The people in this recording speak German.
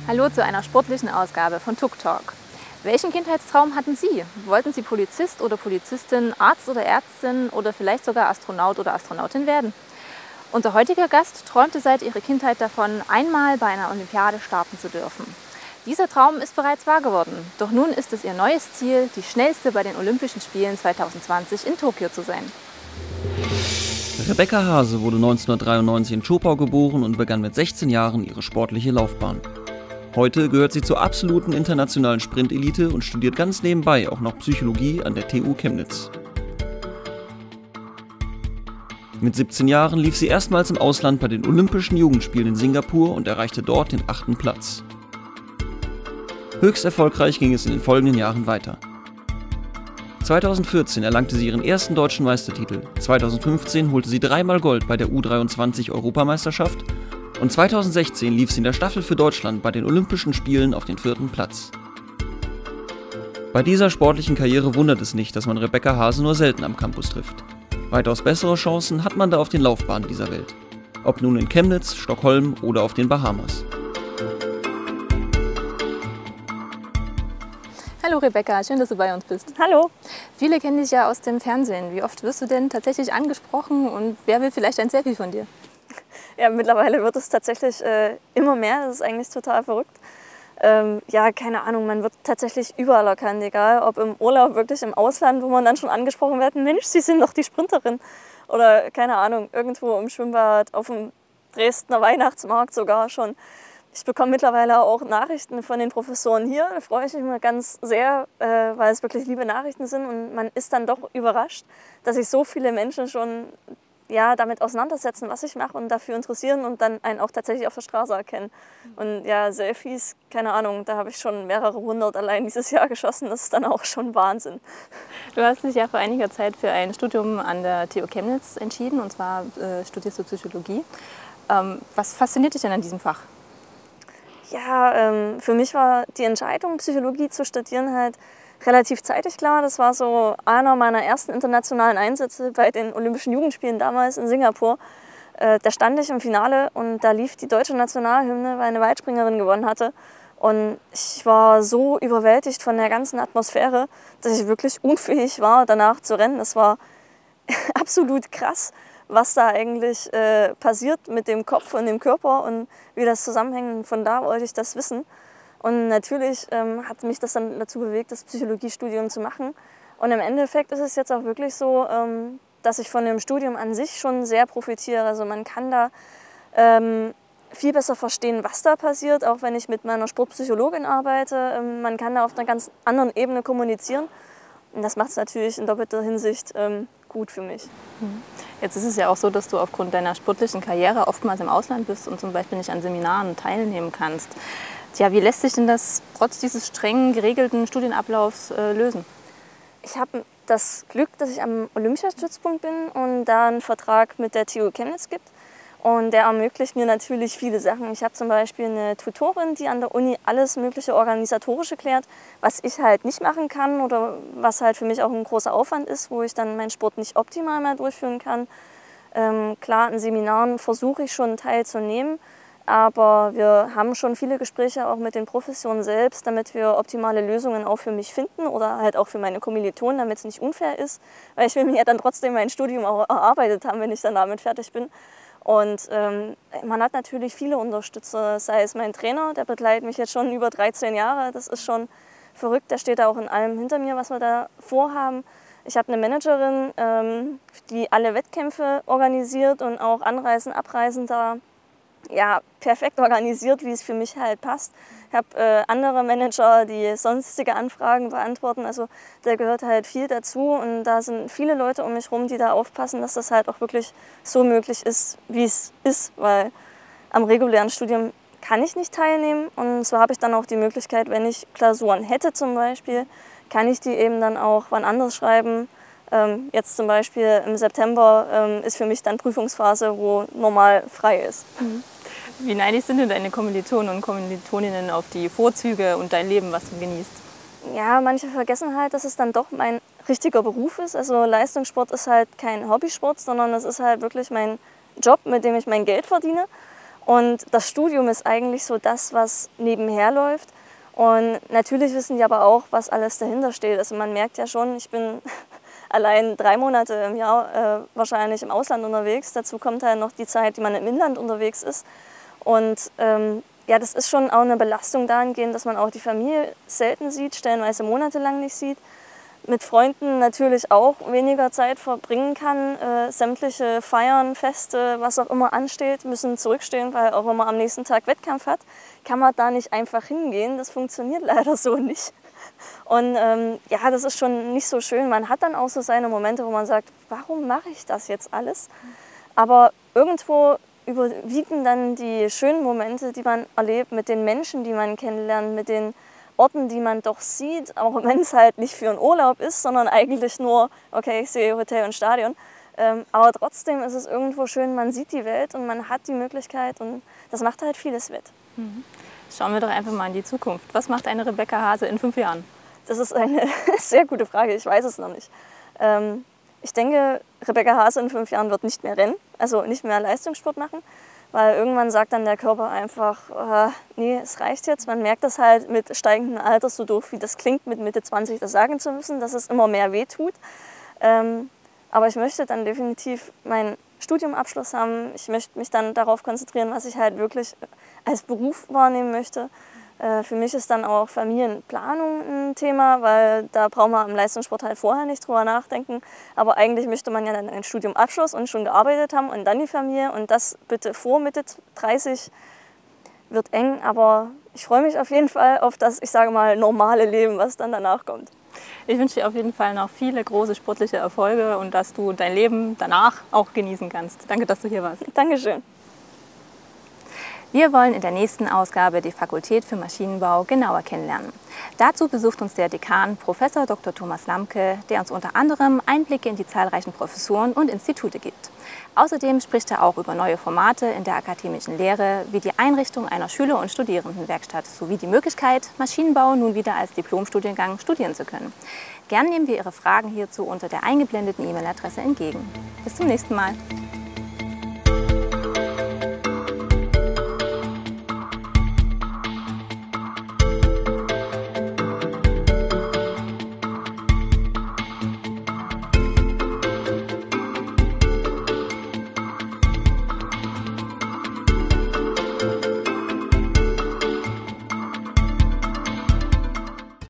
Hallo zu einer sportlichen Ausgabe von Tuk Talk. Welchen Kindheitstraum hatten Sie? Wollten Sie Polizist oder Polizistin, Arzt oder Ärztin oder vielleicht sogar Astronaut oder Astronautin werden? Unser heutiger Gast träumte seit ihrer Kindheit davon, einmal bei einer Olympiade starten zu dürfen. Dieser Traum ist bereits wahr geworden, doch nun ist es ihr neues Ziel, die schnellste bei den Olympischen Spielen 2020 in Tokio zu sein. Rebecca Hase wurde 1993 in Zschopau geboren und begann mit 16 Jahren ihre sportliche Laufbahn. Heute gehört sie zur absoluten internationalen Sprint-Elite und studiert ganz nebenbei auch noch Psychologie an der TU Chemnitz. Mit 17 Jahren lief sie erstmals im Ausland bei den Olympischen Jugendspielen in Singapur und erreichte dort den 8. Platz. Höchst erfolgreich ging es in den folgenden Jahren weiter. 2014 erlangte sie ihren ersten deutschen Meistertitel, 2015 holte sie dreimal Gold bei der U23-Europameisterschaft und 2016 lief sie in der Staffel für Deutschland bei den Olympischen Spielen auf den 4. Platz. Bei dieser sportlichen Karriere wundert es nicht, dass man Rebecca Hase nur selten am Campus trifft. Weitaus bessere Chancen hat man da auf den Laufbahnen dieser Welt. Ob nun in Chemnitz, Stockholm oder auf den Bahamas. Hallo Rebecca, schön, dass du bei uns bist. Hallo. Viele kennen dich ja aus dem Fernsehen. Wie oft wirst du denn tatsächlich angesprochen und wer will vielleicht ein Selfie von dir? Ja, mittlerweile wird es tatsächlich immer mehr. Das ist eigentlich total verrückt. Ja, keine Ahnung, man wird tatsächlich überall erkannt, egal ob im Urlaub, wirklich im Ausland, wo man dann schon angesprochen wird, Mensch, Sie sind doch die Sprinterin. Oder keine Ahnung, irgendwo im Schwimmbad, auf dem Dresdner Weihnachtsmarkt sogar schon. Ich bekomme mittlerweile auch Nachrichten von den Professoren hier. Da freue ich mich immer ganz sehr, weil es wirklich liebe Nachrichten sind. Und man ist dann doch überrascht, dass sich so viele Menschen schon damit auseinandersetzen, was ich mache und dafür interessieren und dann einen auch tatsächlich auf der Straße erkennen. Und ja, Selfies, keine Ahnung, da habe ich schon mehrere hundert allein dieses Jahr geschossen. Das ist dann auch schon Wahnsinn. Du hast dich ja vor einiger Zeit für ein Studium an der TU Chemnitz entschieden, und zwar studierst du Psychologie. Was fasziniert dich denn an diesem Fach? Ja, für mich war die Entscheidung, Psychologie zu studieren, halt relativ zeitig klar. Das war so einer meiner ersten internationalen Einsätze bei den Olympischen Jugendspielen damals in Singapur. Da stand ich im Finale und da lief die deutsche Nationalhymne, weil eine Weitspringerin gewonnen hatte. Und ich war so überwältigt von der ganzen Atmosphäre, dass ich wirklich unfähig war, danach zu rennen. Das war absolut krass, was da eigentlich passiert mit dem Kopf und dem Körper und wie das zusammenhängt. Und von da wollte ich das wissen. Und natürlich hat mich das dann dazu bewegt, das Psychologiestudium zu machen. Und im Endeffekt ist es jetzt auch wirklich so, dass ich von dem Studium an sich schon sehr profitiere. Also man kann da viel besser verstehen, was da passiert, auch wenn ich mit meiner Sportpsychologin arbeite. Man kann da auf einer ganz anderen Ebene kommunizieren. Und das macht es natürlich in doppelter Hinsicht gut für mich. Jetzt ist es ja auch so, dass du aufgrund deiner sportlichen Karriere oftmals im Ausland bist und zum Beispiel nicht an Seminaren teilnehmen kannst. Tja, wie lässt sich denn das trotz dieses streng geregelten Studienablaufs lösen? Ich habe das Glück, dass ich am Olympiastützpunkt bin und da einen Vertrag mit der TU Chemnitz gibt. Und der ermöglicht mir natürlich viele Sachen. Ich habe zum Beispiel eine Tutorin, die an der Uni alles mögliche Organisatorische klärt, was ich halt nicht machen kann oder was halt für mich auch ein großer Aufwand ist, wo ich dann meinen Sport nicht optimal mehr durchführen kann. Klar, in Seminaren versuche ich schon teilzunehmen, aber wir haben schon viele Gespräche auch mit den Professoren selbst, damit wir optimale Lösungen auch für mich finden oder halt auch für meine Kommilitonen, damit es nicht unfair ist, weil ich will mir ja dann trotzdem mein Studium auch erarbeitet haben, wenn ich dann damit fertig bin. Und man hat natürlich viele Unterstützer, sei es mein Trainer, der begleitet mich jetzt schon über 13 Jahre, das ist schon verrückt, der steht da auch in allem hinter mir, was wir da vorhaben. Ich habe eine Managerin, die alle Wettkämpfe organisiert und auch Anreisen, Abreisen da perfekt organisiert, wie es für mich halt passt. Ich habe andere Manager, die sonstige Anfragen beantworten, also da gehört halt viel dazu und da sind viele Leute um mich rum, die da aufpassen, dass das halt auch wirklich so möglich ist, wie es ist, weil am regulären Studium kann ich nicht teilnehmen und so habe ich dann auch die Möglichkeit, wenn ich Klausuren hätte zum Beispiel, kann ich die eben dann auch wann anders schreiben. Jetzt zum Beispiel im September ist für mich dann Prüfungsphase, wo normal frei ist. Wie neidisch sind denn deine Kommilitonen und Kommilitoninnen auf die Vorzüge und dein Leben, was du genießt? Ja, manche vergessen halt, dass es dann doch mein richtiger Beruf ist. Also Leistungssport ist halt kein Hobbysport, sondern es ist halt wirklich mein Job, mit dem ich mein Geld verdiene. Und das Studium ist eigentlich so das, was nebenher läuft. Und natürlich wissen die aber auch, was alles dahinter steht. Also man merkt ja schon, ich bin allein 3 Monate im Jahr wahrscheinlich im Ausland unterwegs. Dazu kommt halt noch die Zeit, die man im Inland unterwegs ist. Und ja, das ist schon auch eine Belastung dahingehend, dass man auch die Familie selten sieht, stellenweise monatelang nicht sieht. Mit Freunden natürlich auch weniger Zeit verbringen kann. Sämtliche Feiern, Feste, was auch immer ansteht, müssen zurückstehen, weil auch wenn man am nächsten Tag Wettkampf hat, kann man da nicht einfach hingehen. Das funktioniert leider so nicht. Und ja, das ist schon nicht so schön. Man hat dann auch so seine Momente, wo man sagt, warum mache ich das jetzt alles? Aber irgendwo überwiegen dann die schönen Momente, die man erlebt, mit den Menschen, die man kennenlernt, mit den Orten, die man doch sieht, auch wenn es halt nicht für einen Urlaub ist, sondern eigentlich nur, okay, ich sehe Hotel und Stadion. Aber trotzdem ist es irgendwo schön, man sieht die Welt und man hat die Möglichkeit und das macht halt vieles wett. Schauen wir doch einfach mal in die Zukunft. Was macht eine Rebecca Hase in 5 Jahren? Das ist eine sehr gute Frage, ich weiß es noch nicht. Ich denke, Rebecca Hase in 5 Jahren wird nicht mehr rennen, also nicht mehr Leistungssport machen. Weil irgendwann sagt dann der Körper einfach, nee, es reicht jetzt. Man merkt das halt mit steigendem Alter, so doof wie das klingt, mit Mitte 20 das sagen zu müssen, dass es immer mehr wehtut. Aber ich möchte dann definitiv meinen Studiumabschluss haben. Ich möchte mich dann darauf konzentrieren, was ich halt wirklich als Beruf wahrnehmen möchte. Für mich ist dann auch Familienplanung ein Thema, weil da braucht man im Leistungssport halt vorher nicht drüber nachdenken. Aber eigentlich möchte man ja dann einen Studiumabschluss und schon gearbeitet haben und dann die Familie. Und das bitte vor Mitte 30 wird eng, aber ich freue mich auf jeden Fall auf das, ich sage mal, normale Leben, was dann danach kommt. Ich wünsche dir auf jeden Fall noch viele große sportliche Erfolge und dass du dein Leben danach auch genießen kannst. Danke, dass du hier warst. Dankeschön. Wir wollen in der nächsten Ausgabe die Fakultät für Maschinenbau genauer kennenlernen. Dazu besucht uns der Dekan Prof. Dr. Thomas Lamke, der uns unter anderem Einblicke in die zahlreichen Professuren und Institute gibt. Außerdem spricht er auch über neue Formate in der akademischen Lehre, wie die Einrichtung einer Schüler- und Studierendenwerkstatt sowie die Möglichkeit, Maschinenbau nun wieder als Diplomstudiengang studieren zu können. Gern nehmen wir Ihre Fragen hierzu unter der eingeblendeten E-Mail-Adresse entgegen. Bis zum nächsten Mal.